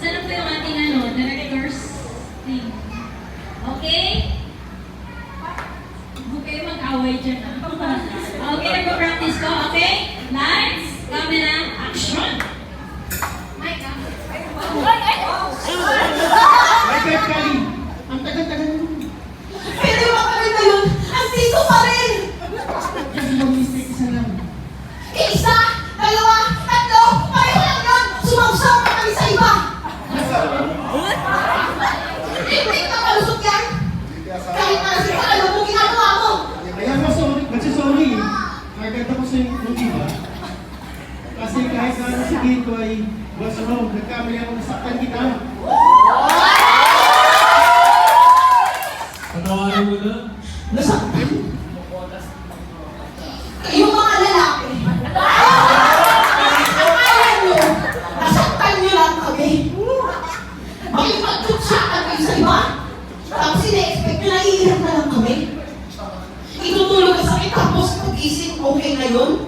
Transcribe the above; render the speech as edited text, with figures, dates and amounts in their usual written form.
Sana po yung ating director's thing. Okay? Huwag kayo mag-away dyan. Okay, nagpa-practice ko. Okay? Lights, camera, action! Mic, Michael Kali, ang tagal-tagal mo. Pero yung mga na yun, andito pa rin! Kasi mag-mistake isa lang. Isa, dalawa, tatlo, pareho lang yun! Sumausaw ka kami sa iba! Hindi ka malusot yan! Kahit na si ano mo ginagawa mo! Kaya magsasorry eh. Nagkata ko sa yung iba. Kasi kahit na ano si Gito ay was wrong, nagkamali ako nasaktan kita. Patawarin mo na. Nasaktan? Yung mga lalaki. Akala nyo, nasaktan nyo lang kami. Makipagtutsakan kayo sa iba. Tapos ina-expect nyo na iiyak na lang kami. Itutulog ka sa akin tapos pag-isip okay na yun.